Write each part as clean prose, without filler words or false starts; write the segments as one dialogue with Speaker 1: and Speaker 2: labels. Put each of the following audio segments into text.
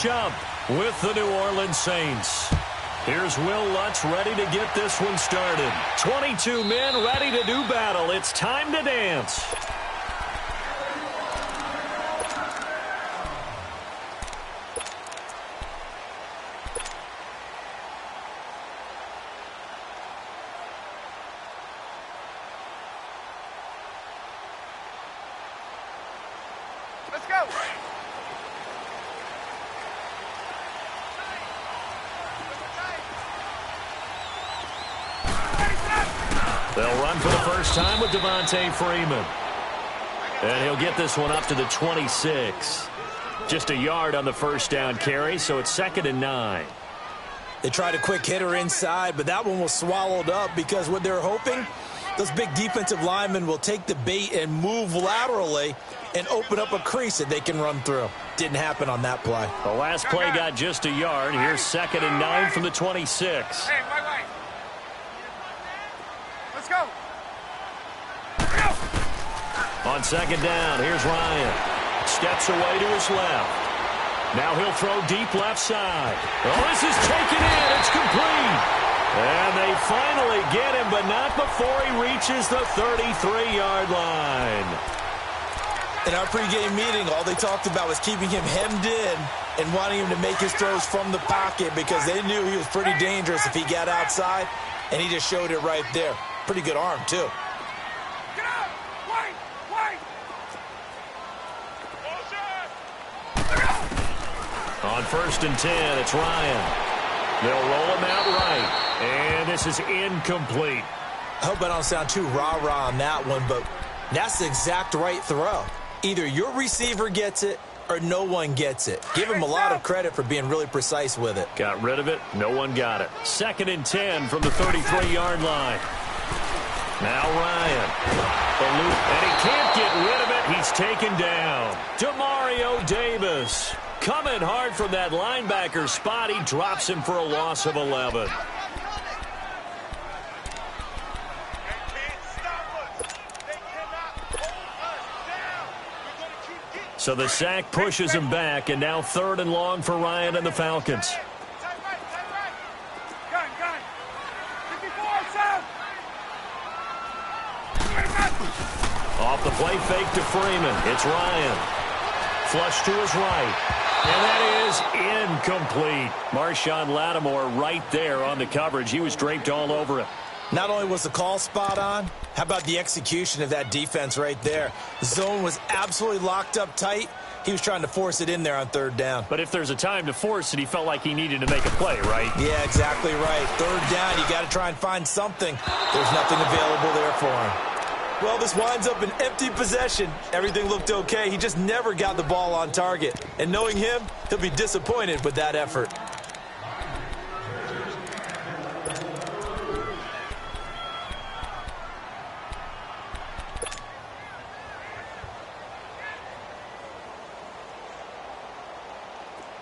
Speaker 1: matchup with the New Orleans Saints. Here's Will Lutz ready to get this one started. 22 men ready to do battle. It's time to dance.
Speaker 2: Let's go.
Speaker 1: They'll run for the first time with Devontae Freeman. And he'll get this one up to the 26. Just a yard on the first down carry, so it's 2nd and 9.
Speaker 3: They tried a quick hitter inside, but that one was swallowed up because what they're hoping, those big defensive linemen will take the bait and move laterally and open up a crease that they can run through. Didn't happen on that play.
Speaker 1: The last play got just a yard. Here's 2nd and 9 from the 26.
Speaker 2: Hey, wait. Let's go.
Speaker 1: On 2nd down, here's Ryan. Steps away to his left. Now he'll throw deep left side. Oh, this is taken in. It's complete. And they finally get him, but not before he reaches the 33-yard line.
Speaker 3: In our pregame meeting, all they talked about was keeping him hemmed in and wanting him to make his throws from the pocket because they knew he was pretty dangerous if he got outside, and he just showed it right there. Pretty good arm, too.
Speaker 2: Get out. Wait.
Speaker 1: On 1st and 10, it's Ryan. They'll roll him out right, and this is incomplete.
Speaker 3: I hope I don't sound too rah-rah on that one, but that's the exact right throw. Either your receiver gets it or no one gets it. Give him a lot of credit for being really precise with it.
Speaker 1: Got rid of it. No one got it. 2nd and 10 from the 33-yard line. Now Ryan. The loop, and he can't get rid of it. He's taken down. Demario Davis. Coming hard from that linebacker spot. He drops him for a loss of 11. So the sack pushes him back, and now 3rd and long for Ryan and the Falcons.
Speaker 2: Tight right. Gun. 54, south.
Speaker 1: Off the play fake to Freeman. It's Ryan. Flush to his right. And that is incomplete. Marshawn Lattimore right there on the coverage. He was draped all over it.
Speaker 3: Not only was the call spot on, how about the execution of that defense right there? The zone was absolutely locked up tight. He was trying to force it in there on 3rd down.
Speaker 1: But if there's a time to force it, he felt like he needed to make a play, right?
Speaker 3: Yeah, exactly right. 3rd down, you got to try and find something. There's nothing available there for him. Well, this winds up an empty possession. Everything looked okay. He just never got the ball on target. And knowing him, he'll be disappointed with that effort.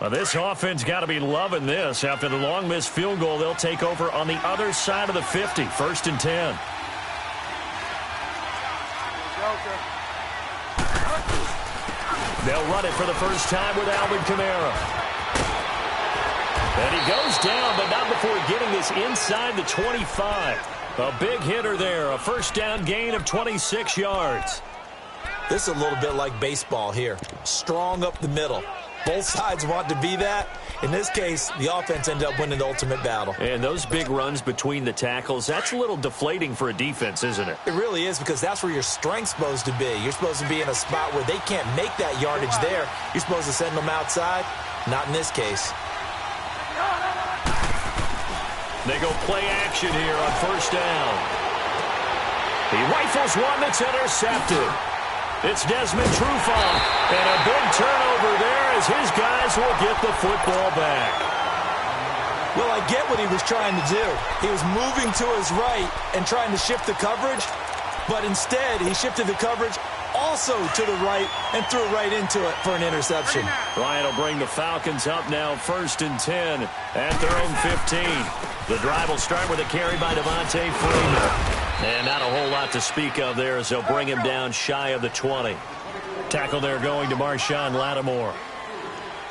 Speaker 1: Well, this offense got to be loving this. After the long missed field goal, they'll take over on the other side of the 50. 1st and 10. They'll run it for the first time with Alvin Kamara. And he goes down, but not before getting this inside the 25. A big hitter there. A first down gain of 26 yards.
Speaker 3: This is a little bit like baseball here. Strong up the middle. Both sides want to be that. In this case, the offense ended up winning the ultimate battle.
Speaker 1: And those big runs between the tackles, that's a little deflating for a defense, isn't it?
Speaker 3: It really is, because that's where your strength's supposed to be. You're supposed to be in a spot where they can't make that yardage there. You're supposed to send them outside. Not in this case.
Speaker 1: They go play action here on 1st down. He rifles one that's intercepted. It's Desmond Trufant, and a big turnover there as his guys will get the football back.
Speaker 3: Well, I get what he was trying to do. He was moving to his right and trying to shift the coverage, but instead he shifted the coverage also to the right and threw right into it for an interception.
Speaker 1: Ryan will bring the Falcons up now 1st and 10 at their own 15. The drive will start with a carry by Devontae Freeman. And not a whole lot to speak of there as they'll bring him down shy of the 20. Tackle there going to Marshawn Lattimore.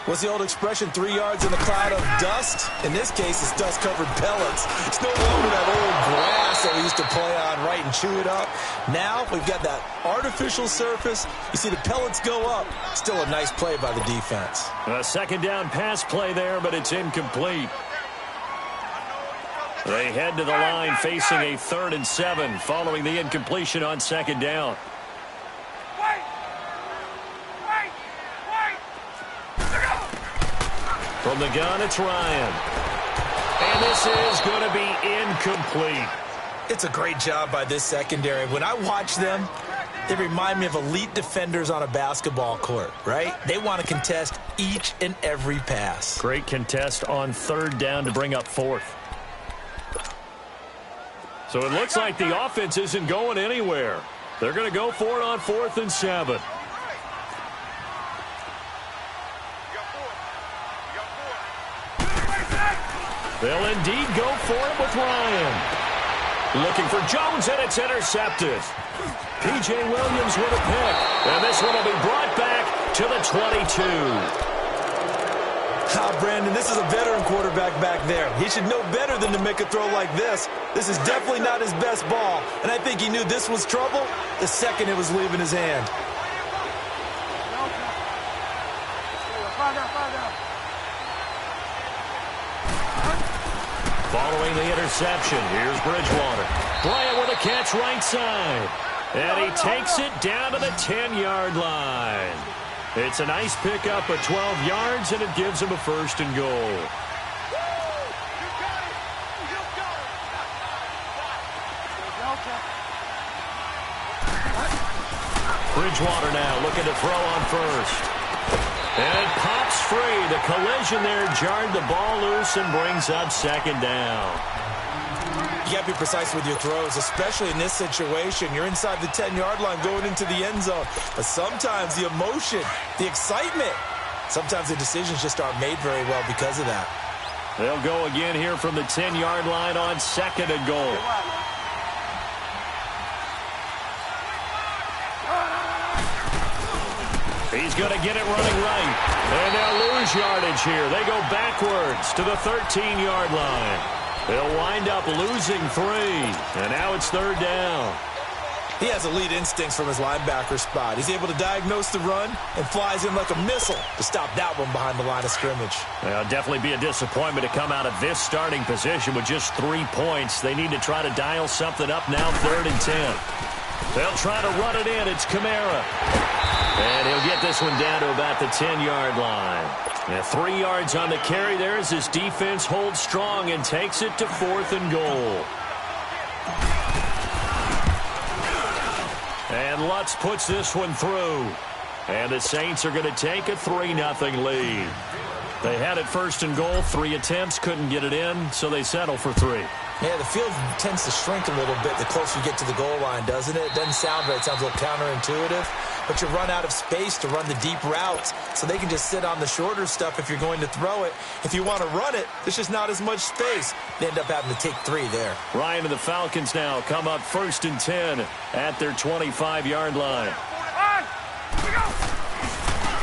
Speaker 3: What's the old expression, 3 yards in a cloud of dust? In this case, it's dust-covered pellets. It's no longer that old grass that we used to play on, right, and chew it up. Now we've got that artificial surface. You see the pellets go up. Still a nice play by the defense.
Speaker 1: A second down pass play there, but it's incomplete. They head to the line facing a 3rd and 7 following the incompletion on second down. From the gun, it's Ryan. And this is going to be incomplete.
Speaker 3: It's a great job by this secondary. When I watch them, they remind me of elite defenders on a basketball court, right? They want to contest each and every pass.
Speaker 1: Great contest on 3rd down to bring up 4th. So it looks like the offense isn't going anywhere. They're going to go for it on 4th and 7. They'll indeed go for it with Ryan. Looking for Jones, and it's intercepted. P.J. Williams with a pick. And this one will be brought back to the 22.
Speaker 3: Brandon, this is a veteran quarterback back there. He should know better than to make a throw like this. This is definitely not his best ball. And I think he knew this was trouble the second it was leaving his hand.
Speaker 1: Following the interception, here's Bridgewater. Bryant with a catch right side. And he takes it down to the 10-yard line. It's a nice pickup of 12 yards, and it gives him a 1st and goal. Bridgewater now looking to throw on 1st. And it pops free. The collision there jarred the ball loose and brings up 2nd down.
Speaker 3: You got to be precise with your throws, especially in this situation. You're inside the 10-yard line going into the end zone. But sometimes the emotion, the excitement, sometimes the decisions just aren't made very well because of that.
Speaker 1: They'll go again here from the 10-yard line on 2nd and goal. He's going to get it running right. And they'll lose yardage here. They go backwards to the 13-yard line. They'll wind up losing 3. And now it's 3rd down.
Speaker 3: He has elite instincts from his linebacker spot. He's able to diagnose the run and flies in like a missile to stop that one behind the line of scrimmage.
Speaker 1: Well, definitely be a disappointment to come out of this starting position with just 3 points. They need to try to dial something up now, 3rd and 10. They'll try to run it in. It's Kamara. And he'll get this one down to about the 10-yard line. Now 3 yards on the carry there as his defense holds strong and takes it to 4th and goal. And Lutz puts this one through. And the Saints are going to take a 3-0 lead. They had it 1st and goal, 3 attempts, couldn't get it in, so they settle for 3.
Speaker 3: Yeah, the field tends to shrink a little bit the closer you get to the goal line, doesn't it? It doesn't sound right. It sounds a little counterintuitive. But you run out of space to run the deep routes, so they can just sit on the shorter stuff if you're going to throw it. If you want to run it, there's just not as much space. They end up having to take 3 there.
Speaker 1: Ryan and the Falcons now come up 1st and 10 at their 25-yard line.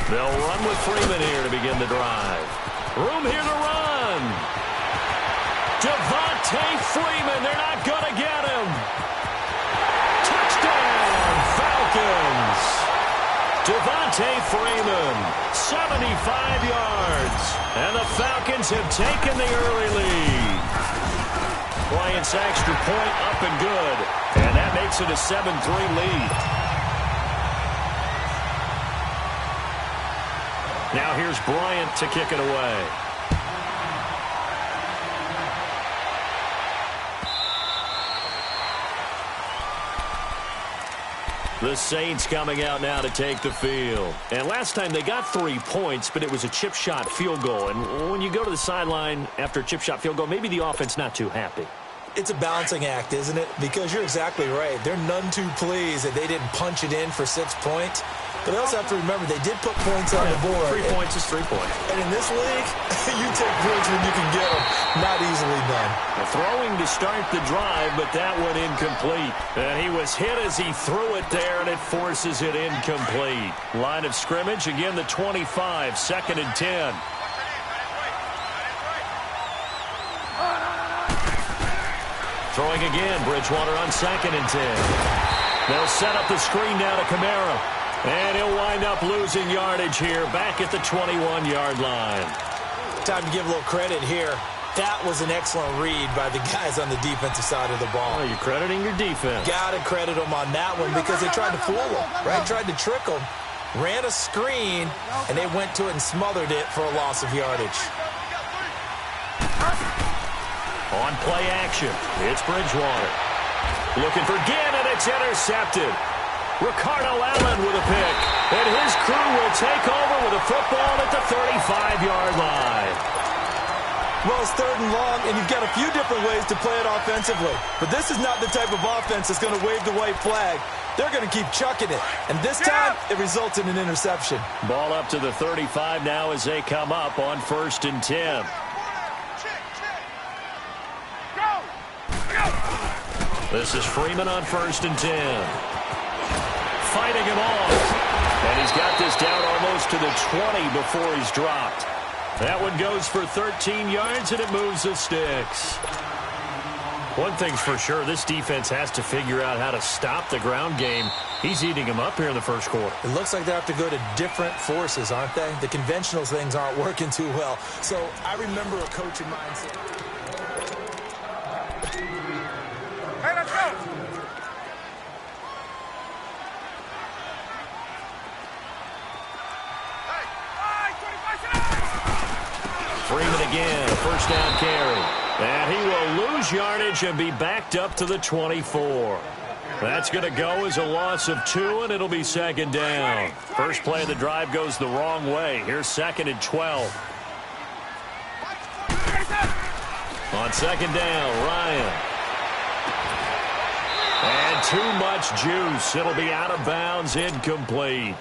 Speaker 1: They'll run with Freeman here to begin the drive. Room here to run. Devontae Freeman, they're not going to get him. Touchdown, Falcons. Devontae Freeman, 75 yards. And the Falcons have taken the early lead. Bryant's extra point up and good. And that makes it a 7-3 lead. Now here's Bryant to kick it away. The Saints coming out now to take the field. And last time they got 3 points, but it was a chip shot field goal. And when you go to the sideline after a chip shot field goal, maybe the offense not too happy.
Speaker 3: It's a balancing act, isn't it? Because you're exactly right. They're none too pleased that they didn't punch it in for 6 points. But they also have to remember they did put points on the board.
Speaker 1: 3 points is 3 points.
Speaker 3: And in this league, you take points when you can get them. Not easily done.
Speaker 1: The throwing to start the drive, but that one incomplete. And he was hit as he threw it there, and it forces it incomplete. Line of scrimmage, again the 25, 2nd and 10. Throwing again, Bridgewater on 2nd and 10. They'll set up the screen down to Kamara. And he'll wind up losing yardage here, back at the 21-yard line.
Speaker 3: Time to give a little credit here. That was an excellent read by the guys on the defensive side of the ball.
Speaker 1: Oh, you're crediting your defense.
Speaker 3: Got to credit them on that one because they tried to fool them, right? Tried to trick them. Ran a screen, and they went to it and smothered it for a loss of yardage.
Speaker 1: On play action, it's Bridgewater. Looking for Ginn, and it's intercepted. Ricardo Allen with a pick. And his crew will take over with a football at the 35-yard line.
Speaker 3: Well, it's 3rd and long, and you've got a few different ways to play it offensively. But this is not the type of offense that's going to wave the white flag. They're going to keep chucking it. And this time, it results in an interception.
Speaker 1: Ball up to the 35 now as they come up on 1st and 10. This is Freeman on 1st and 10. Fighting him off. And he's got this down almost to the 20 before he's dropped. That one goes for 13 yards, and it moves the sticks. One thing's for sure, this defense has to figure out how to stop the ground game. He's eating them up here in the first quarter.
Speaker 3: It looks like they have to go to different forces, aren't they? The conventional things aren't working too well. So I remember a coaching mindset.
Speaker 2: Hey, let's go!
Speaker 1: Freeman again, a first down carry. And he will lose yardage and be backed up to the 24. That's going to go as a loss of 2, and it'll be 2nd down. First play of the drive goes the wrong way. Here's 2nd and 12. On 2nd down, Ryan. And too much juice. It'll be out of bounds, incomplete.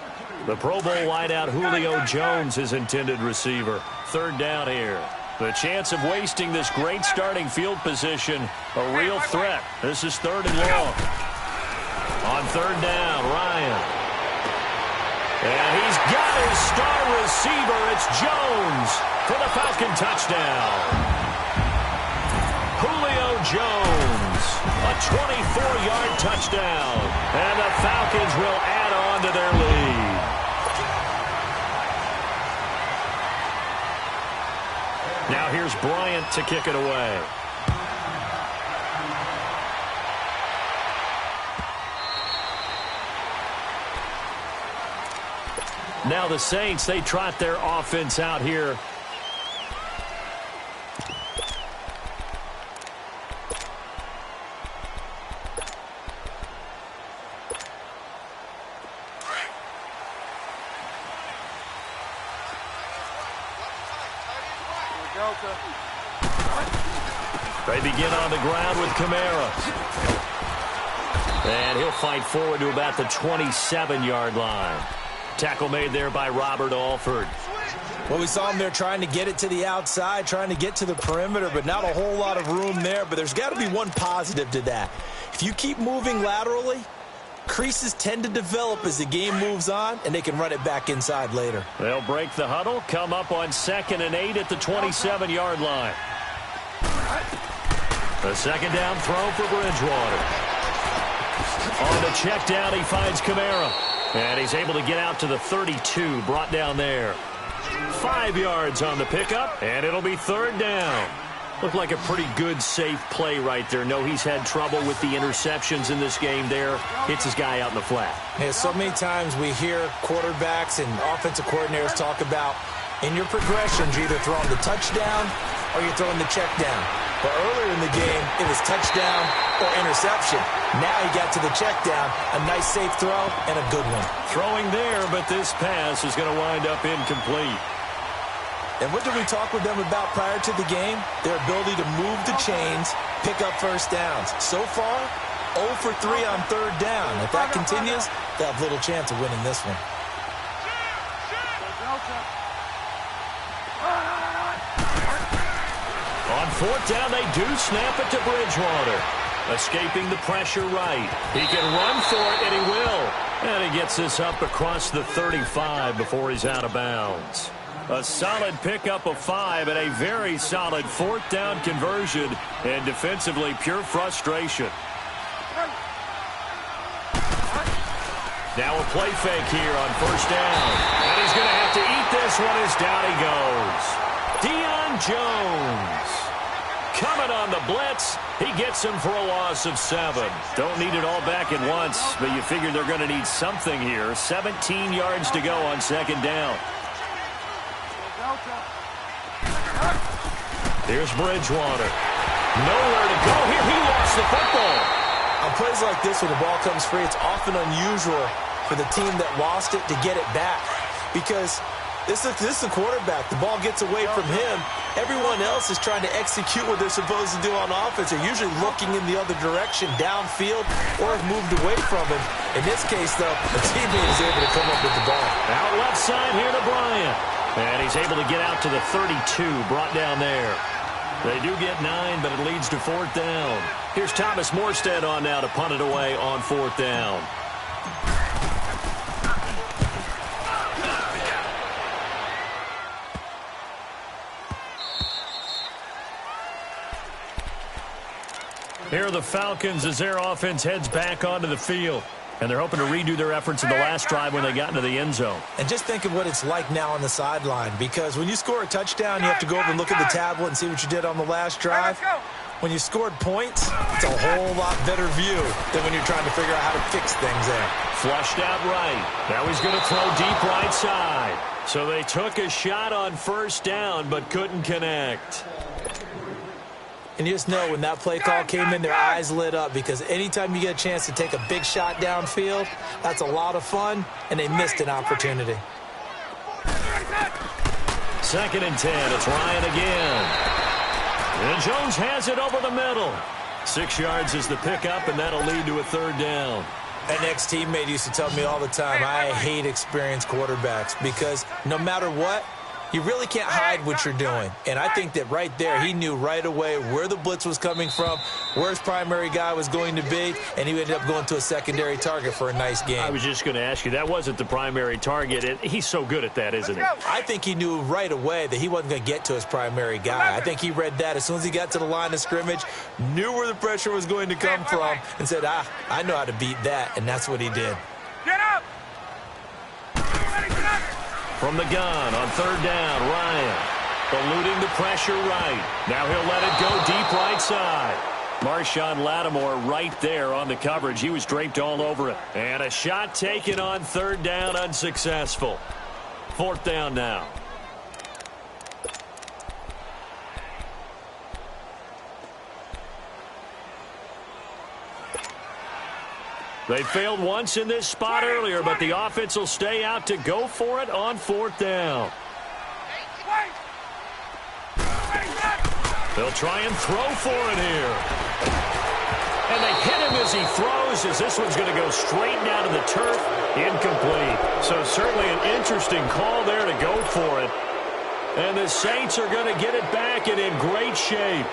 Speaker 1: The Pro Bowl wideout Julio Jones is intended receiver. 3rd down here. The chance of wasting this great starting field position, a real threat. This is 3rd and long. On 3rd down, Ryan. And he's got his star receiver. It's Jones for the Falcon touchdown. Julio Jones, a 24-yard touchdown. And the Falcons will add on to their lead. Now here's Bryant to kick it away. Now the Saints, they trot their offense out here. They begin on the ground with Kamara. And he'll fight forward to about the 27-yard line. Tackle made there by Robert Alford.
Speaker 3: Well, we saw him there trying to get it to the outside, trying to get to the perimeter, but not a whole lot of room there. But there's got to be one positive to that. If you keep moving laterally, creases tend to develop as the game moves on, and they can run it back inside later.
Speaker 1: They'll break the huddle, come up on 2nd and 8 at the 27-yard line. The 2nd down throw for Bridgewater. On the check down, he finds Kamara. And he's able to get out to the 32, brought down there. 5 yards on the pickup, and it'll be 3rd down. Looked like a pretty good, safe play right there. No, he's had trouble with the interceptions in this game there. Hits his guy out in the flat.
Speaker 3: Yeah, so many times we hear quarterbacks and offensive coordinators talk about in your progressions, you're either throwing the touchdown or you're throwing the check down. But earlier in the game, it was touchdown or interception. Now he got to the check down, a nice safe throw, and a good one.
Speaker 1: Throwing there, but this pass is going to wind up incomplete.
Speaker 3: And what did we talk with them about prior to the game? Their ability to move the chains, pick up first downs. So far, 0 for 3 on 3rd down. If that continues, they'll have little chance of winning this one.
Speaker 1: 4th down, they do snap it to Bridgewater. Escaping the pressure right. He can run for it, and he will. And he gets this up across the 35 before he's out of bounds. A solid pickup of 5 and a very solid 4th down conversion. And defensively, pure frustration. Now a play fake here on 1st down. And he's going to have to eat this one as down he goes. Deion Jones coming on the blitz. He gets him for a loss of 7. Don't need it all back at once, but you figure they're going to need something here. 17 yards to go on 2nd down. Here's Bridgewater. Nowhere to go here. He lost the football.
Speaker 3: On plays like this where the ball comes free, it's often unusual for the team that lost it to get it back. Because this is the quarterback. The ball gets away from him. Everyone else is trying to execute what they're supposed to do on offense. They're usually looking in the other direction, downfield, or have moved away from him. In this case, though, a teammate is able to come up with the ball.
Speaker 1: Out left side here to Bryant. And he's able to get out to the 32, brought down there. They do get 9, but it leads to 4th down. Here's Thomas Morstead on now to punt it away on 4th down. Here are the Falcons as their offense heads back onto the field. And they're hoping to redo their efforts in the last drive when they got into the end zone.
Speaker 3: And just think of what it's like now on the sideline. Because when you score a touchdown, you have to go over and look at the tablet and see what you did on the last drive. When you scored points, it's a whole lot better view than when you're trying to figure out how to fix things there.
Speaker 1: Flushed out right. Now he's going to throw deep right side. So they took a shot on 1st down but couldn't connect.
Speaker 3: And you just know when that play call came in, their eyes lit up, because anytime you get a chance to take a big shot downfield, that's a lot of fun, and they missed an opportunity.
Speaker 1: 2nd and 10. It's Ryan again. And Jones has it over the middle. 6 yards is the pickup, and that'll lead to a 3rd down.
Speaker 3: An ex-teammate used to tell me all the time, I hate experienced quarterbacks, because no matter what, you really can't hide what you're doing. And I think that right there, he knew right away where the blitz was coming from, where his primary guy was going to be, and he ended up going to a secondary target for a nice game.
Speaker 1: I was just going to ask you, that wasn't the primary target. And he's so good at that, isn't he?
Speaker 3: I think he knew right away that he wasn't going to get to his primary guy. I think he read that as soon as he got to the line of scrimmage, knew where the pressure was going to come from, and said, I know how to beat that, and that's what he did.
Speaker 2: Get up!
Speaker 1: From the gun on 3rd down, Ryan eluding the pressure right. Now he'll let it go deep right side. Marshawn Lattimore right there on the coverage. He was draped all over it. And a shot taken on 3rd down, unsuccessful. 4th down now. They failed once in this spot earlier, but the offense will stay out to go for it on 4th down. They'll try and throw for it here. And they hit him as he throws, as this one's going to go straight down to the turf. Incomplete. So certainly an interesting call there to go for it. And the Saints are going to get it back and in great shape.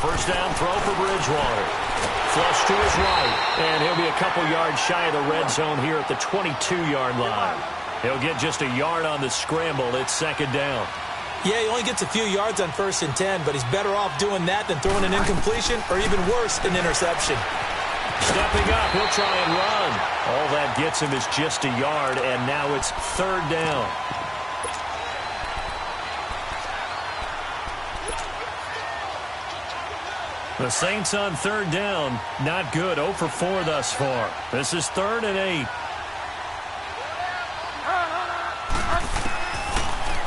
Speaker 1: First down throw for Bridgewater. Flush to his right. And he'll be a couple yards shy of the red zone here at the 22-yard line. He'll get just a yard on the scramble. It's 2nd down.
Speaker 3: Yeah, he only gets a few yards on 1st and 10, but he's better off doing that than throwing an incompletion or even worse, an interception.
Speaker 1: Stepping up, he'll try and run. All that gets him is just a yard, and now it's 3rd down. The Saints on 3rd down, not good. 0 for 4 thus far. This is 3rd and 8.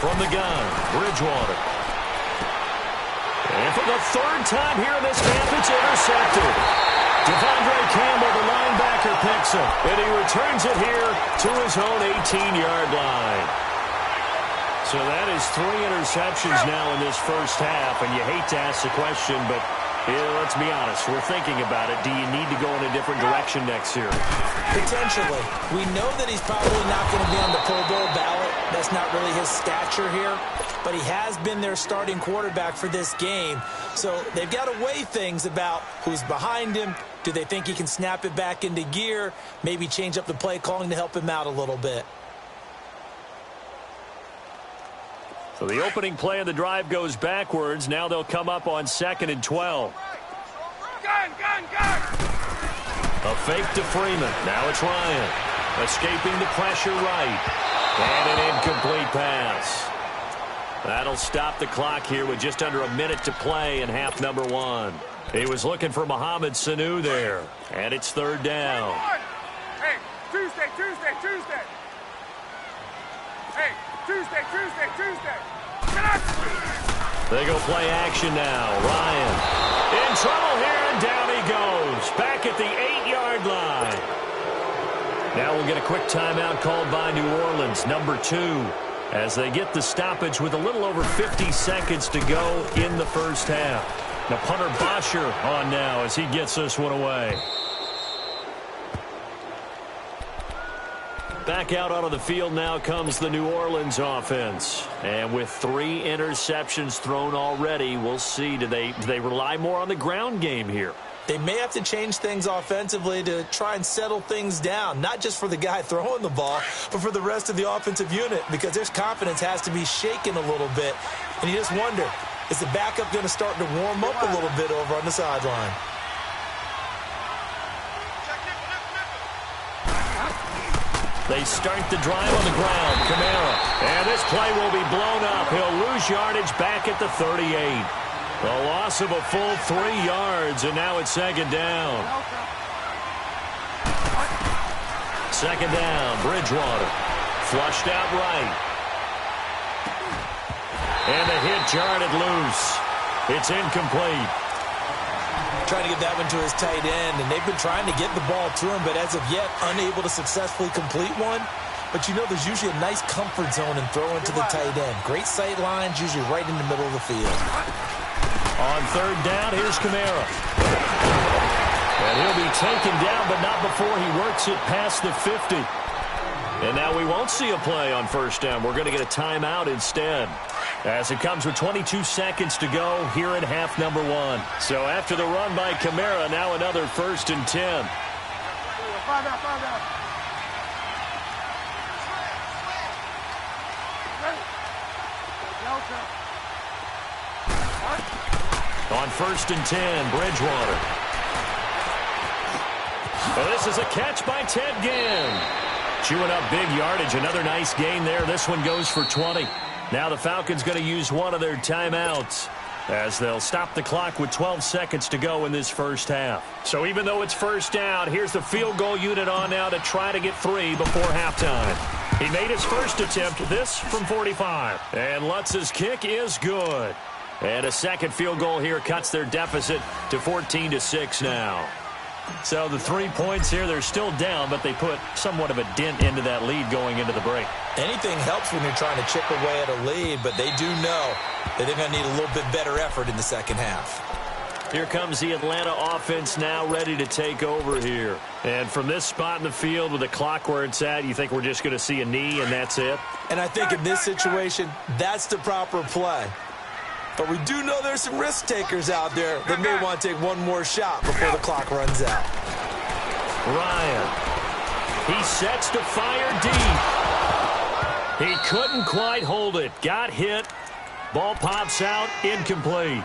Speaker 1: From the gun, Bridgewater. And for the 3rd time here in this half, it's intercepted. Devondre Campbell, the linebacker, picks him. And he returns it here to his own 18-yard line. So that is 3 interceptions now in this first half. And you hate to ask the question, but Yeah, let's be honest. We're thinking about it. Do you need to go in a different direction next year?
Speaker 3: Potentially. We know that he's probably not going to be on the Pro Bowl ballot. That's not really his stature here. But he has been their starting quarterback for this game. So they've got to weigh things about who's behind him. Do they think he can snap it back into gear? Maybe change up the play calling to help him out a little bit.
Speaker 1: So the opening play of the drive goes backwards. Now they'll come up on 2nd and 12.
Speaker 2: Gun!
Speaker 1: A fake to Freeman. Now it's Ryan. Escaping the pressure right. And an incomplete pass. That'll stop the clock here with just under a minute to play in half number 1. He was looking for Mohamed Sanu there. And it's 3rd down.
Speaker 2: Hey, Tuesday. Hey, Tuesday.
Speaker 1: They go play action now. Ryan in trouble here, and down he goes. Back at the 8-yard line. Now we'll get a quick timeout called by New Orleans, number 2, as they get the stoppage with a little over 50 seconds to go in the first half. Now punter Bosher on now as he gets this one away. Back out onto the field now comes the New Orleans offense. And with 3 interceptions thrown already, we'll see. Do they rely more on the ground game here?
Speaker 3: They may have to change things offensively to try and settle things down, not just for the guy throwing the ball, but for the rest of the offensive unit, because their confidence has to be shaken a little bit. And you just wonder, is the backup going to start to warm up a little bit over on the sideline?
Speaker 1: They start the drive on the ground. Kamara. And this play will be blown up. He'll lose yardage back at the 38. A loss of a full 3 yards, and now it's 2nd down. 2nd down, Bridgewater. Flushed out right. And the hit jarred it loose. It's incomplete.
Speaker 3: Trying to get that one to his tight end, and they've been trying to get the ball to him, but as of yet, unable to successfully complete one. But you know there's usually a nice comfort zone in throwing to the tight end. Great sight lines, usually right in the middle of the field.
Speaker 1: On 3rd down, here's Kamara. And he'll be taken down, but not before he works it past the 50. And now we won't see a play on 1st down. We're going to get a timeout instead, as it comes with 22 seconds to go here in half number 1. So after the run by Kamara, now another 1st and 10. On 1st and 10, Bridgewater. Well, this is a catch by Ted Ginn. Chewing up big yardage. Another nice gain there. This one goes for 20. Now the Falcons going to use one of their timeouts as they'll stop the clock with 12 seconds to go in this first half. So even though it's 1st down, here's the field goal unit on now to try to get 3 before halftime. He made his first attempt, this from 45. And Lutz's kick is good. And a second field goal here cuts their deficit to 14-6 now. So the 3 points here, they're still down, but they put somewhat of a dent into that lead going into the break.
Speaker 3: Anything helps when you're trying to chip away at a lead, but they do know that they're going to need a little bit better effort in the second half.
Speaker 1: Here comes the Atlanta offense now ready to take over here. And from this spot in the field with the clock where it's at, you think we're just going to see a knee and that's it?
Speaker 3: And I think in this situation, that's the proper play. But we do know there's some risk takers out there that may want to take one more shot before the clock runs out.
Speaker 1: Ryan. He sets to fire deep. He couldn't quite hold it. Got hit. Ball pops out. Incomplete.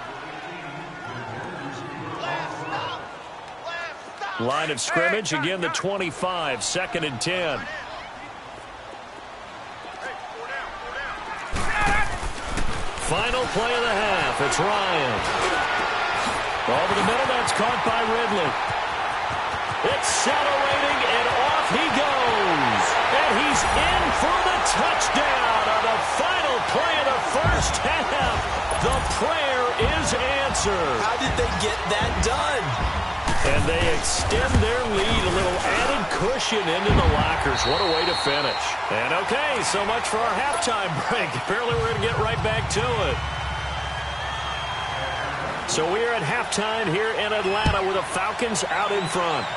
Speaker 1: Line of scrimmage. Again, the 25. 2nd and 10. Final play of the half. It's Ryan. Over the middle, that's caught by Ridley. Accelerating, and off he goes. And he's in for the touchdown on the final play of the first half. The prayer is answered.
Speaker 3: How did they get that done?
Speaker 1: And they extend their lead, a little added cushion into the lockers. What a way to finish. And okay, so much for our halftime break. Apparently we're going to get right back to it. So we're at halftime here in Atlanta with the Falcons out in front.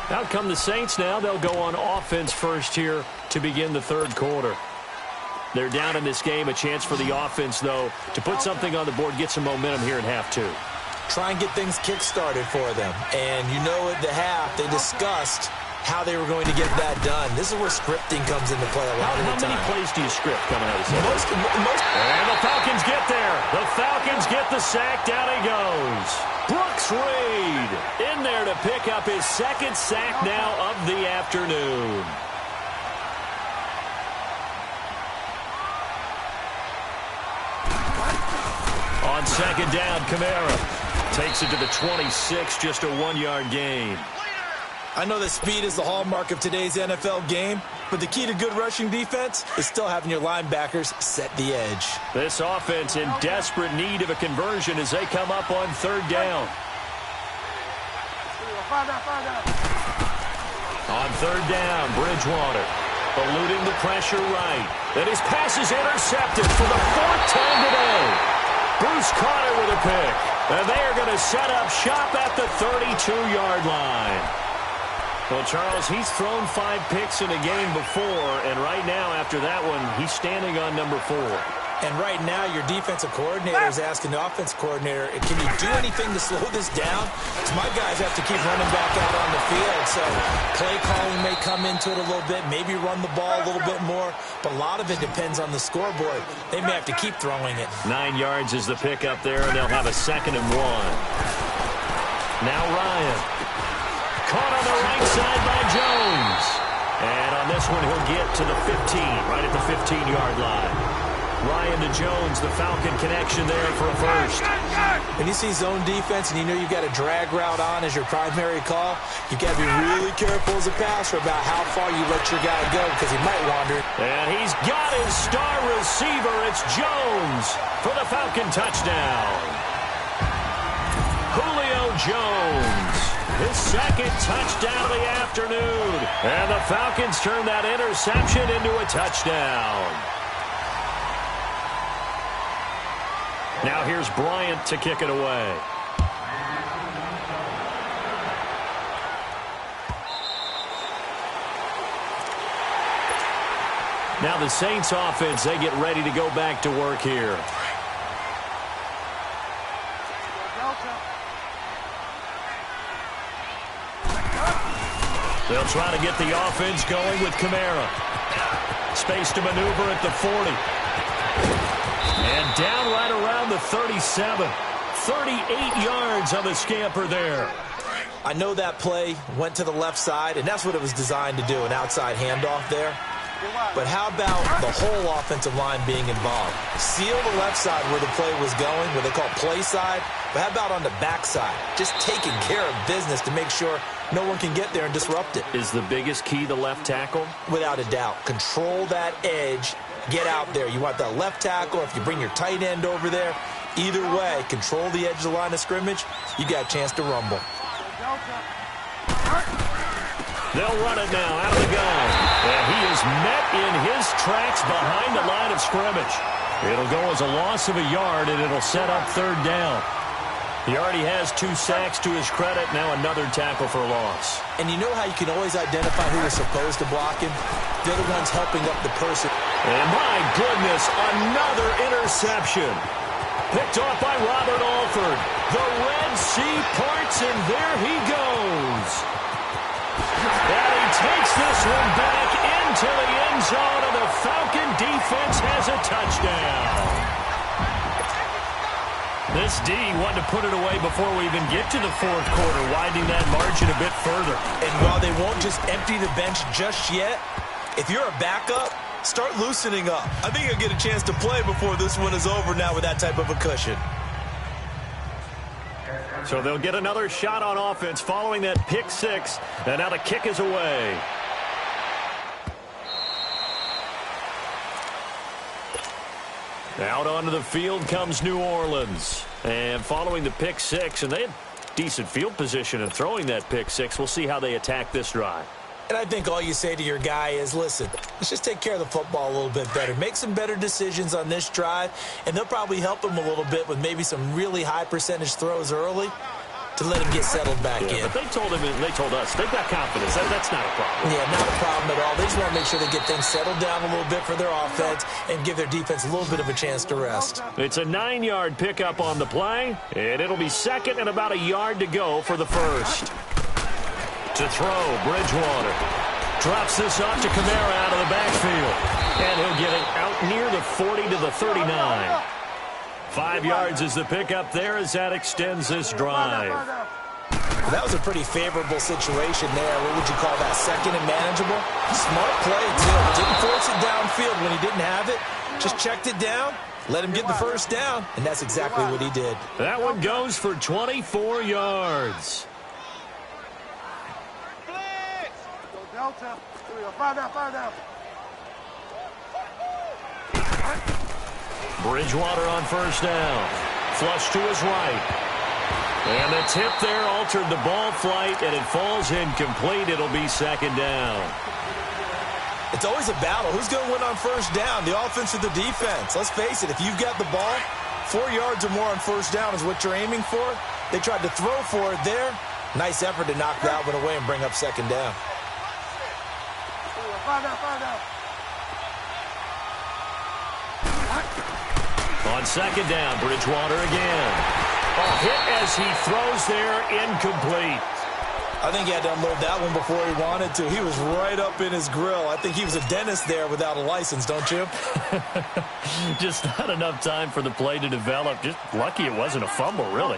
Speaker 1: Out come the Saints now. They'll go on offense first here to begin the third quarter. They're down in this game. A chance for the offense, though, to put something on the board, get some momentum here in half two.
Speaker 3: Try and get things kick-started for them. And you know at the half, they discussed how they were going to get that done. This is where scripting comes into play a lot of the time.
Speaker 1: How many plays do you script coming out of this?
Speaker 3: Most.
Speaker 1: And the Falcons get there. The Falcons get the sack. Down he goes. Brooks Reed in there to pick up his second sack now of the afternoon. On second down, Kamara takes it to the 26, just a 1-yard gain.
Speaker 3: I know that speed is the hallmark of today's NFL game, but the key to good rushing defense is still having your linebackers set the edge.
Speaker 1: This offense in desperate need of a conversion as they come up on third down. On third down, Bridgewater eluding the pressure right. And his pass is intercepted for the fourth time today. Bruce Carter with a pick. And they are going to set up shop at the 32-yard line. Well, Charles, he's thrown 5 picks in a game before, and right now, after that one, he's standing on number 4.
Speaker 3: And right now, your defensive coordinator is asking the offense coordinator, can you do anything to slow this down? Because my guys have to keep running back out on the field, so play calling may come into it a little bit, maybe run the ball a little bit more, but a lot of it depends on the scoreboard. They may have to keep throwing it.
Speaker 1: 9 yards is the pick up there, and they'll have a 2nd and 1. Now Ryan. Caught on the right side by Jones. And on this one, he'll get to the 15, right at the 15-yard line. Ryan to Jones, the Falcon connection there for a first.
Speaker 3: When you see zone defense and you know you've got a drag route on as your primary call, you've got to be really careful as a passer about how far you let your guy go because he might wander.
Speaker 1: And he's got his star receiver. It's Jones for the Falcon touchdown. Julio Jones. His second touchdown of the afternoon. And the Falcons turn that interception into a touchdown. Now here's Bryant to kick it away. Now the Saints offense, they get ready to go back to work here. They'll try to get the offense going with Kamara. Space to maneuver at the 40. And down right around the 37. 38 yards on the scamper there.
Speaker 3: I know that play went to the left side, and that's what it was designed to do, an outside handoff there. But how about the whole offensive line being involved? Seal the left side where the play was going, what they call play side. But how about on the back side? Just taking care of business to make sure no one can get there and disrupt it.
Speaker 1: Is the biggest key the left tackle?
Speaker 3: Without a doubt. Control that edge. Get out there. You want that left tackle. If you bring your tight end over there, either way, control the edge of the line of scrimmage. You got a chance to rumble.
Speaker 1: They'll run it now out of the gun. And he is met in his tracks behind the line of scrimmage. It'll go as a loss of a yard, and it'll set up third down. He already has 2 sacks to his credit. Now another tackle for a loss.
Speaker 3: And you know how you can always identify who is supposed to block him? They're the ones helping up the person.
Speaker 1: And my goodness, another interception. Picked off by Robert Alford. The Red Sea parts, and there he goes. And he takes this one back into the end zone, and the Falcon defense has a touchdown. This D wanted to put it away before we even get to the fourth quarter, widening that margin a bit further.
Speaker 3: And while they won't just empty the bench just yet, if you're a backup, start loosening up. I think you'll get a chance to play before this one is over now with that type of a cushion.
Speaker 1: So they'll get another shot on offense following that pick 6, and now the kick is away. Out onto the field comes New Orleans. And following the pick 6, and they had decent field position in throwing that pick 6. We'll see how they attack this drive.
Speaker 3: And I think all you say to your guy is, listen, let's just take care of the football a little bit better. Make some better decisions on this drive, and they'll probably help him a little bit with maybe some really high percentage throws early to let him get settled back in.
Speaker 1: But they told us, they've got confidence. That's not a problem.
Speaker 3: Yeah, not a problem at all. They just want to make sure they get things settled down a little bit for their offense and give their defense a little bit of a chance to rest.
Speaker 1: It's a 9-yard pickup on the play, and it'll be second and about a yard to go for the first. To throw, Bridgewater. Drops this off to Kamara out of the backfield. And he'll get it out near the 40 to the 39. 5 yards is the pickup there as that extends this drive.
Speaker 3: That was a pretty favorable situation there. What would you call that? Second and manageable? Smart play, too. Didn't force it downfield when he didn't have it. Just checked it down, let him get the first down, and that's exactly what he did.
Speaker 1: That one goes for 24 yards.
Speaker 2: Delta. Five down.
Speaker 1: Bridgewater on first down. Flush to his right. And the tip there altered the ball flight, and it falls incomplete. It'll be second down.
Speaker 3: It's always a battle. Who's going to win on first down, the offense or the defense? Let's face it, if you've got the ball, 4 yards or more on first down is what you're aiming for. They tried to throw for it there. Nice effort to knock that one away and bring up second down.
Speaker 2: Five down.
Speaker 1: On second down, Bridgewater again. A hit as he throws there, incomplete.
Speaker 3: I think he had to unload that one before he wanted to. He was right up in his grill. I think he was a dentist there without a license, don't you?
Speaker 1: Just not enough time for the play to develop. Just lucky it wasn't a fumble, really.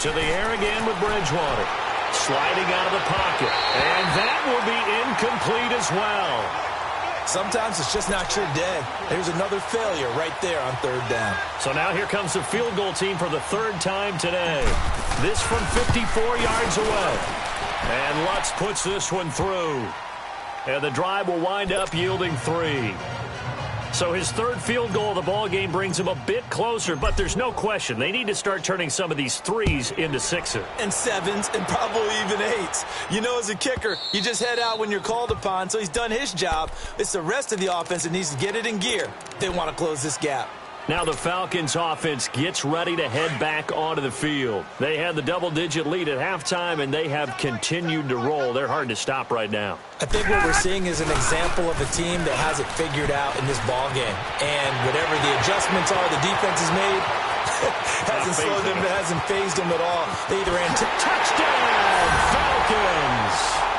Speaker 1: To the air again with Bridgewater. Sliding out of the pocket. And that will be incomplete as well.
Speaker 3: Sometimes it's just not your day. There's another failure right there on third down.
Speaker 1: So now here comes the field goal team for the third time today. This from 54 yards away. And Lutz puts this one through. And the drive will wind up yielding 3. So his third field goal of the ball game brings him a bit closer, but there's no question they need to start turning some of these 3s into 6s.
Speaker 3: And 7s and probably even 8s. You know, as a kicker, you just head out when you're called upon, so he's done his job. It's the rest of the offense that needs to get it in gear. They want to close this gap.
Speaker 1: Now the Falcons offense gets ready to head back onto the field. They had the double-digit lead at halftime, and they have continued to roll. They're hard to stop right now.
Speaker 3: I think what we're seeing is an example of a team that has it figured out in this ball game. And whatever the adjustments are the defense has made, hasn't phased them at all. They either ran
Speaker 1: touchdown, Falcons!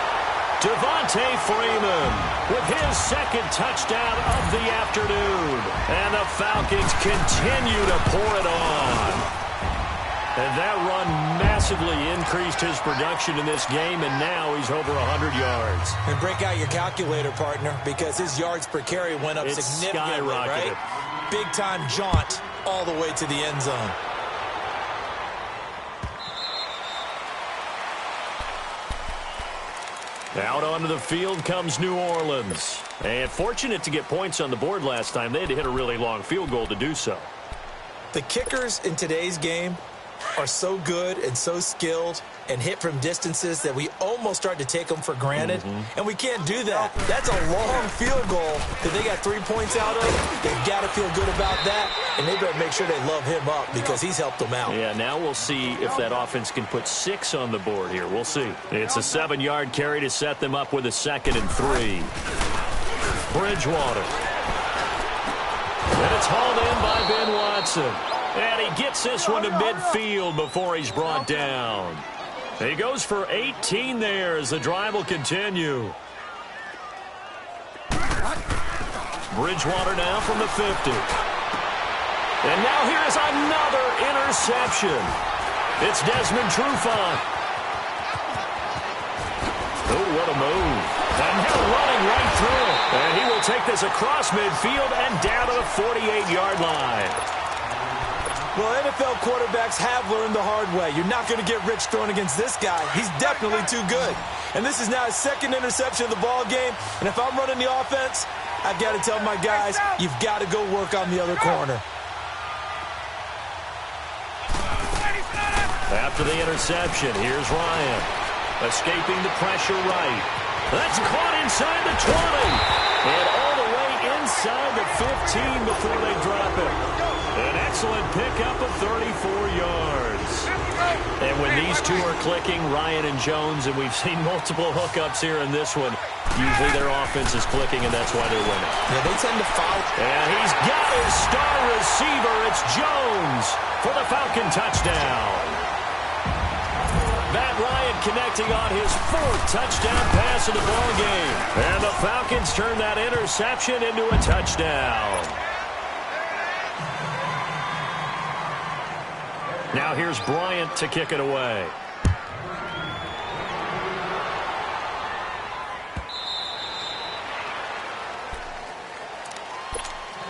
Speaker 1: Devontae Freeman with his second touchdown of the afternoon. And the Falcons continue to pour it on. And that run massively increased his production in this game, and now he's over 100 yards.
Speaker 3: And break out your calculator, partner, because his yards per carry went up significantly, right? Big-time jaunt all the way to the end zone.
Speaker 1: Out onto the field comes New Orleans. And fortunate to get points on the board last time. They had to hit a really long field goal to do so.
Speaker 3: The kickers in today's game are so good and so skilled and hit from distances that we almost start to take them for granted. And we can't do that. That's a long field goal that they got 3 points out of. They've got to feel good about that, and they better make sure they love him up because he's helped them out.
Speaker 1: Yeah, now we'll see if that offense can put 6 on the board here. We'll see. It's a 7-yard carry to set them up with a 2nd and 3. Bridgewater. And it's hauled in by Ben Watson. And he gets this one to midfield before he's brought down. He goes for 18 there as the drive will continue. Bridgewater now from the 50. And now here's another interception. It's Desmond Trufant. Oh, what a move. And now running right through it. And he will take this across midfield and down to the 48-yard line.
Speaker 3: Well, NFL quarterbacks have learned the hard way. You're not going to get rich throwing against this guy. He's definitely too good. And this is now his 2nd interception of the ball game. And if I'm running the offense, I've got to tell my guys, you've got to go work on the other corner.
Speaker 1: After the interception, here's Ryan. Escaping the pressure right. That's caught inside the 20. And all the way inside the 15 before they drop it. An excellent pickup of 34 yards. And when these two are clicking, Ryan and Jones, and we've seen multiple hookups here in this one, usually their offense is clicking, and that's why they're winning.
Speaker 3: Yeah, they tend to foul.
Speaker 1: And he's got his star receiver. It's Jones for the Falcon touchdown. Matt Ryan connecting on his 4th touchdown pass of the ball game. And the Falcons turn that interception into a touchdown. Now here's Bryant to kick it away.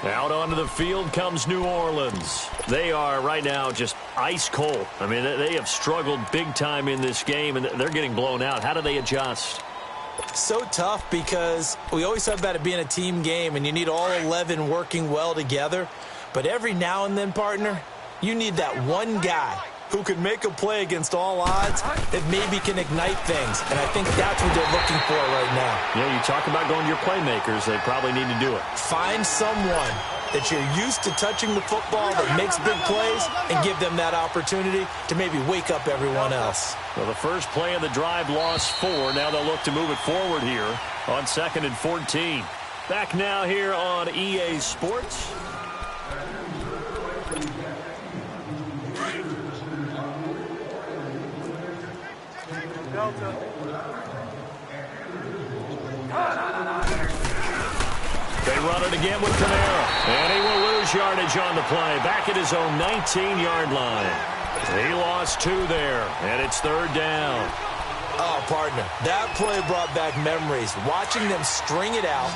Speaker 1: Out onto the field comes New Orleans. They are right now just ice cold. I mean, they have struggled big time in this game, and they're getting blown out. How do they adjust?
Speaker 3: So tough because we always talk about it being a team game, and you need all 11 working well together. But every now and then, partner, you need that one guy who can make a play against all odds that maybe can ignite things. And I think that's what they're looking for right now.
Speaker 1: Yeah, you talk about going to your playmakers. They probably need to do it.
Speaker 3: Find someone that you're used to touching the football that makes big plays and give them that opportunity to maybe wake up everyone else.
Speaker 1: Well, the first play of the drive lost 4. Now they'll look to move it forward here on 2nd and 14. Back now here on EA Sports.
Speaker 2: Delta.
Speaker 1: They run it again with Camara. And he will lose yardage on the play. Back at his own 19-yard line. He lost 2 there. And it's 3rd down.
Speaker 3: Oh, partner, that play brought back memories. Watching them string it out,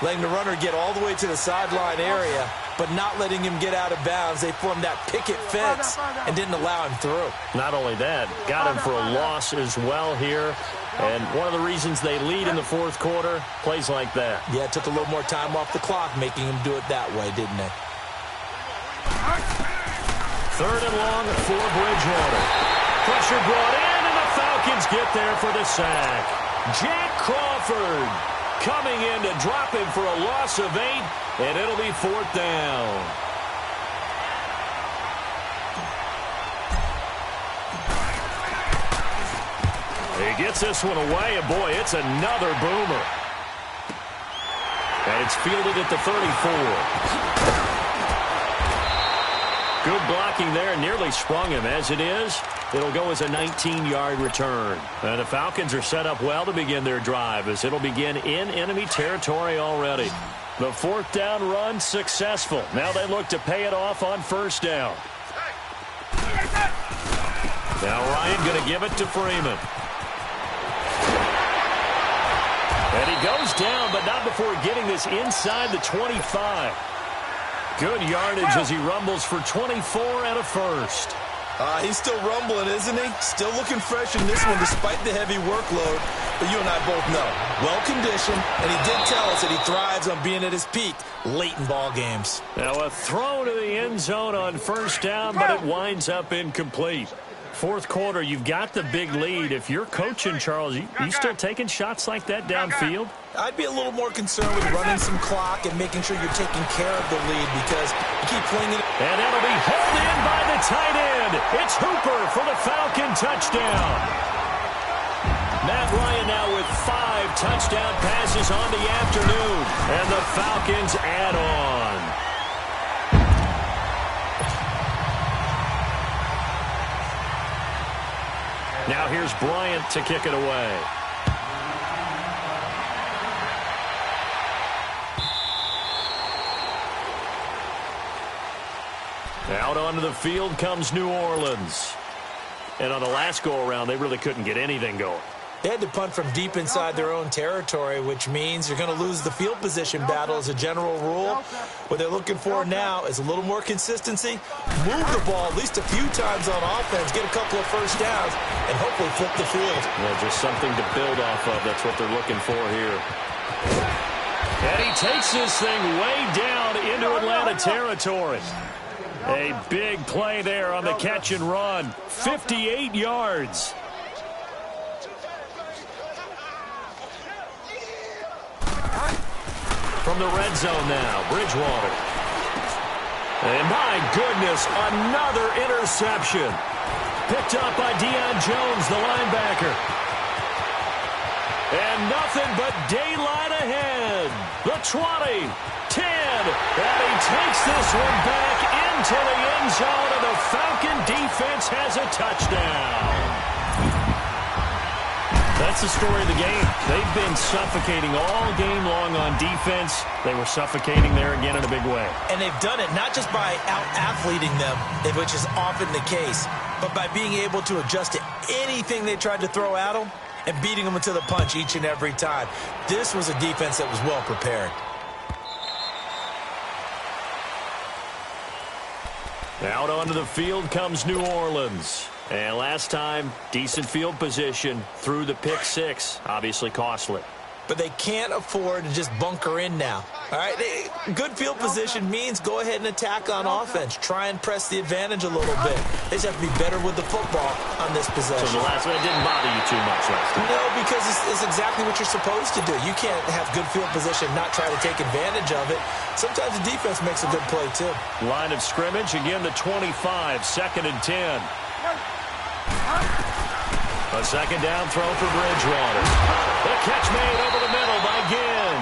Speaker 3: letting the runner get all the way to the sideline area, but not letting him get out of bounds. They formed that picket fence and didn't allow him through.
Speaker 1: Not only that, got him for a loss as well here. And one of the reasons they lead in the 4th quarter, plays like that.
Speaker 3: Yeah, it took a little more time off the clock, making him do it that way, didn't it?
Speaker 1: 3rd and long for Bridgewater. Pressure brought in, and the Falcons get there for the sack. Jack Crawford coming in to drop him for a loss of 8, and it'll be 4th down. He gets this one away, and boy, it's another boomer. And it's fielded at the 34. Good blocking there, nearly sprung him. As it is, it'll go as a 19-yard return. And the Falcons are set up well to begin their drive, as it'll begin in enemy territory already. The 4th down run successful. Now they look to pay it off on 1st down. Now Ryan going to give it to Freeman. And he goes down, but not before getting this inside the 25. Good yardage as he rumbles for 24 and a first.
Speaker 3: He's still rumbling, isn't he? Still looking fresh in this one despite the heavy workload. But you and I both know, well-conditioned, and he did tell us that he thrives on being at his peak late in ball games.
Speaker 1: Now a throw to the end zone on 1st down, but it winds up incomplete. 4th quarter, you've got the big lead. If you're coaching, Charles, you still taking shots like that downfield?
Speaker 3: I'd be a little more concerned with running some clock and making sure you're taking care of the lead because you keep playing it.
Speaker 1: And it'll be hauled in by the tight end. It's Hooper for the Falcon touchdown. Matt Ryan now with 5 touchdown passes on the afternoon. And the Falcons add on. Now here's Bryant to kick it away. Out onto the field comes New Orleans. And on the last go-around, they really couldn't get anything going.
Speaker 3: They had to punt from deep inside their own territory, which means you're going to lose the field position battle as a general rule. What they're looking for now is a little more consistency, move the ball at least a few times on offense, get a couple of first downs, and hopefully flip the field.
Speaker 1: Well, just something to build off of. That's what they're looking for here. And he takes this thing way down into Atlanta territory. A big play there on the catch and run. 58 yards. From the red zone now, Bridgewater. And my goodness, another interception. Picked up by Deion Jones, the linebacker. And nothing but daylight ahead. The 20, 10, and he takes this one back into the end zone, and the Falcon defense has a touchdown. That's the story of the game. They've been suffocating all game long on defense. They were suffocating there again in a big way.
Speaker 3: And they've done it not just by out-athleting them, which is often the case, but by being able to adjust to anything they tried to throw at them and beating them into the punch each and every time. This was a defense that was well prepared.
Speaker 1: Out onto the field comes New Orleans. And last time, decent field position through the pick six. Obviously costly.
Speaker 3: But they can't afford to just bunker in now. All right, good field position means go ahead and attack on offense. Try and press the advantage a little bit. They just have to be better with the football on this possession.
Speaker 1: So the last one didn't bother you too much last time?
Speaker 3: No, because it's exactly what you're supposed to do. You can't have good field position, not try to take advantage of it. Sometimes the defense makes a good play, too.
Speaker 1: Line of scrimmage, again the 25, 2nd and 10. A second down throw for Bridgewater. The catch made over the middle by Ginn.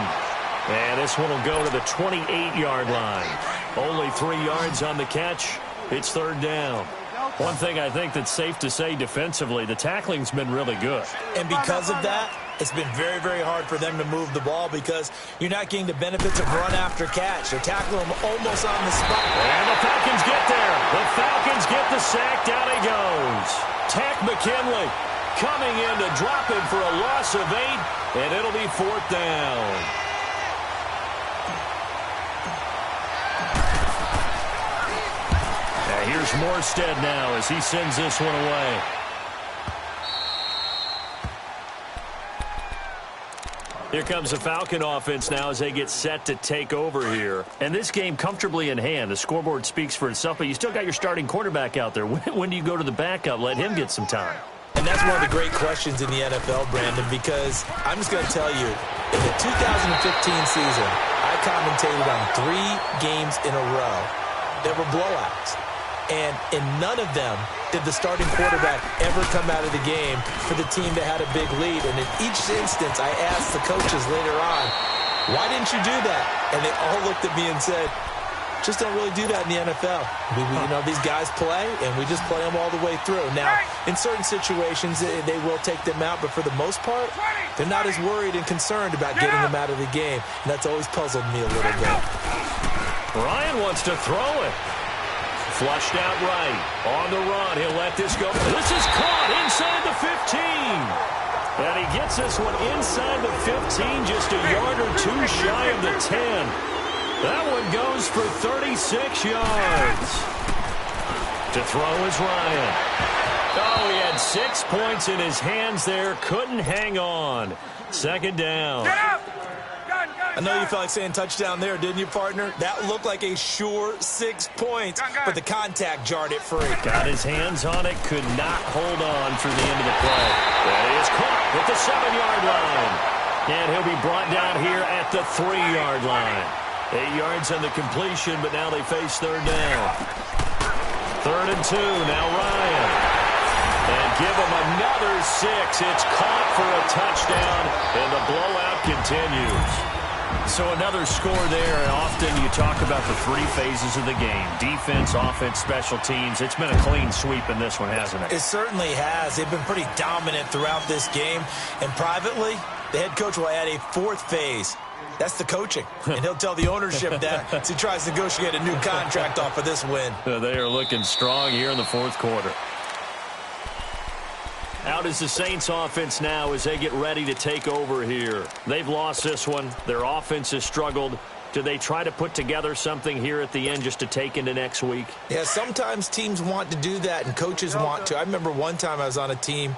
Speaker 1: And this one will go to the 28-yard line. Only 3 yards on the catch. It's 3rd down. One thing I think that's safe to say defensively, the tackling's been really good.
Speaker 3: And because of that, it's been very, very hard for them to move the ball because you're not getting the benefits of run after catch. They're tackling them almost on the spot.
Speaker 1: And the Falcons get there. The Falcons get the sack. Down he goes. Tack McKinley coming in to drop him for a loss of 8, and it'll be 4th down. Now here's Morstead now as he sends this one away. Here comes the Falcon offense now as they get set to take over here. And this game comfortably in hand. The scoreboard speaks for itself, but you still got your starting quarterback out there. When do you go to the backup? Let him get some time.
Speaker 3: And that's one of the great questions in the NFL, Brandon, because I'm just going to tell you, in the 2015 season, I commentated on 3 games in a row. There were blowouts. And in none of them did the starting quarterback ever come out of the game for the team that had a big lead. And in each instance, I asked the coaches later on, why didn't you do that? And they all looked at me and said, just don't really do that in the NFL. You know, these guys play, and we just play them all the way through. Now, in certain situations, they will take them out, but for the most part, they're not as worried and concerned about getting them out of the game. And that's always puzzled me a little bit.
Speaker 1: Ryan wants to throw it. Flushed out right. On the run. He'll let this go. This is caught inside the 15. And he gets this one inside the 15, just a yard or 2 shy of the 10. That one goes for 36 yards. To throw is Ryan. Oh, he had 6 points in his hands there. Couldn't hang on. 2nd down.
Speaker 3: I know you felt like saying touchdown there, didn't you, partner? That looked like a sure 6 points, but the contact jarred it free.
Speaker 1: Got his hands on it, could not hold on through the end of the play. That is caught at the 7-yard line. And he'll be brought down here at the 3-yard line. 8 yards on the completion, but now they face 3rd down. 3rd and 2, now Ryan. And give him another 6. It's caught for a touchdown, and the blowout continues. So another score there, and often you talk about the 3 phases of the game. Defense, offense, special teams. It's been a clean sweep in this one, hasn't it?
Speaker 3: It certainly has. They've been pretty dominant throughout this game. And privately, the head coach will add a 4th phase. That's the coaching. And he'll tell the ownership that as he tries to negotiate a new contract off of this win.
Speaker 1: They are looking strong here in the 4th quarter. Out is the Saints offense now as they get ready to take over here. They've lost this one. Their offense has struggled. Do they try to put together something here at the end just to take into next week?
Speaker 3: Yeah, sometimes teams want to do that and coaches want to. I remember one time I was on a team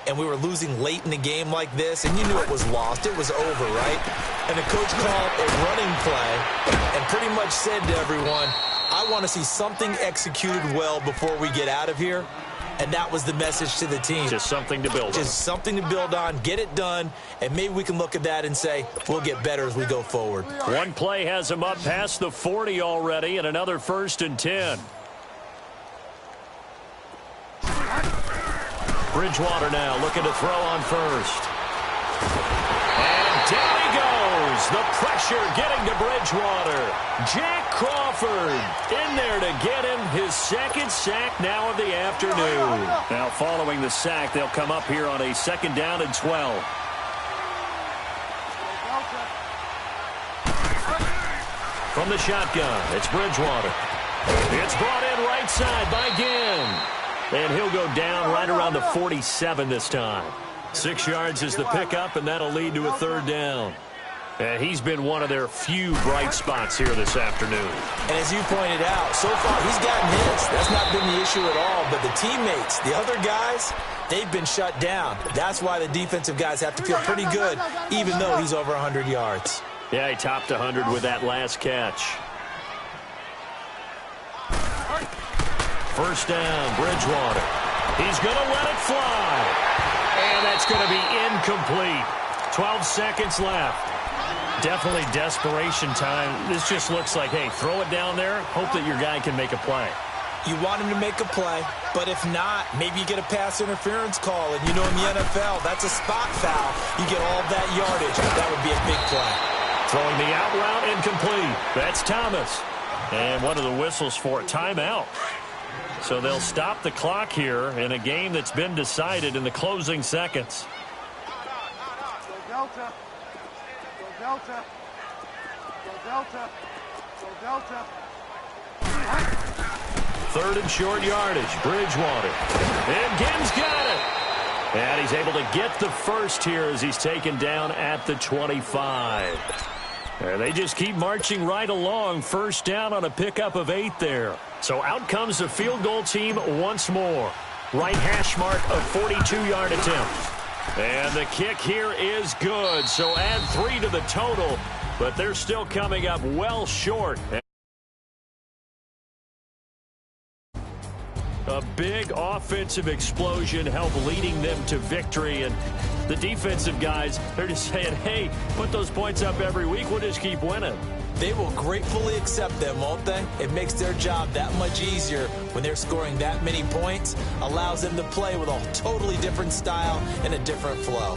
Speaker 3: and we were losing late in the game like this, and you knew it was lost. It was over, right? And the coach called a running play and pretty much said to everyone, I I want to see something executed well before we get out of here. And that was the message to the team.
Speaker 1: Just something to build on.
Speaker 3: Just something to build on, get it done, and maybe we can look at that and say, we'll get better as we go forward.
Speaker 1: One play has him up past the 40 already, and another 1st and 10. Bridgewater now looking to throw on first. And down he goes. The pressure getting to Bridgewater. Jack Crawford in there to get him his 2nd sack now of the afternoon. Now following the sack, they'll come up here on a 2nd down and 12. From the shotgun, it's Bridgewater. It's brought in right side by Ginn. And he'll go down right around the 47 this time. 6 yards is the pickup, and that'll lead to a 3rd down. And he's been one of their few bright spots here this afternoon.
Speaker 3: And as you pointed out, so far he's gotten hits. That's not been the issue at all. But the teammates, the other guys, they've been shut down. That's why the defensive guys have to feel pretty good, even though he's over 100 yards.
Speaker 1: Yeah, he topped 100 with that last catch. 1st down, Bridgewater. He's going to let it fly. And that's going to be incomplete. 12 seconds left. Definitely desperation time. This just looks like, hey, throw it down there, hope that your guy can make a play.
Speaker 3: You want him to make a play, but if not, maybe you get a pass interference call. And you know in the NFL, that's a spot foul. You get all that yardage. That would be a big play.
Speaker 1: Throwing the out route incomplete. That's Thomas. And one of the whistles for a timeout. So they'll stop the clock here in a game that's been decided in the closing seconds.
Speaker 2: Go Delta. Go Delta. Go Delta. Go Delta.
Speaker 1: 3rd and short yardage. Bridgewater. And Ginn's got it. And he's able to get the first here as he's taken down at the 25. And they just keep marching right along. 1st down on a pickup of 8 there. So out comes the field goal team once more. Right hash mark of 42-yard attempt. And the kick here is good. So add 3 to the total. But they're still coming up well short. A big offensive explosion helped leading them to victory. And the defensive guys, they're just saying, hey, put those points up every week. We'll just keep winning.
Speaker 3: They will gratefully accept them, won't they? It makes their job that much easier when they're scoring that many points. Allows them to play with a totally different style and a different flow.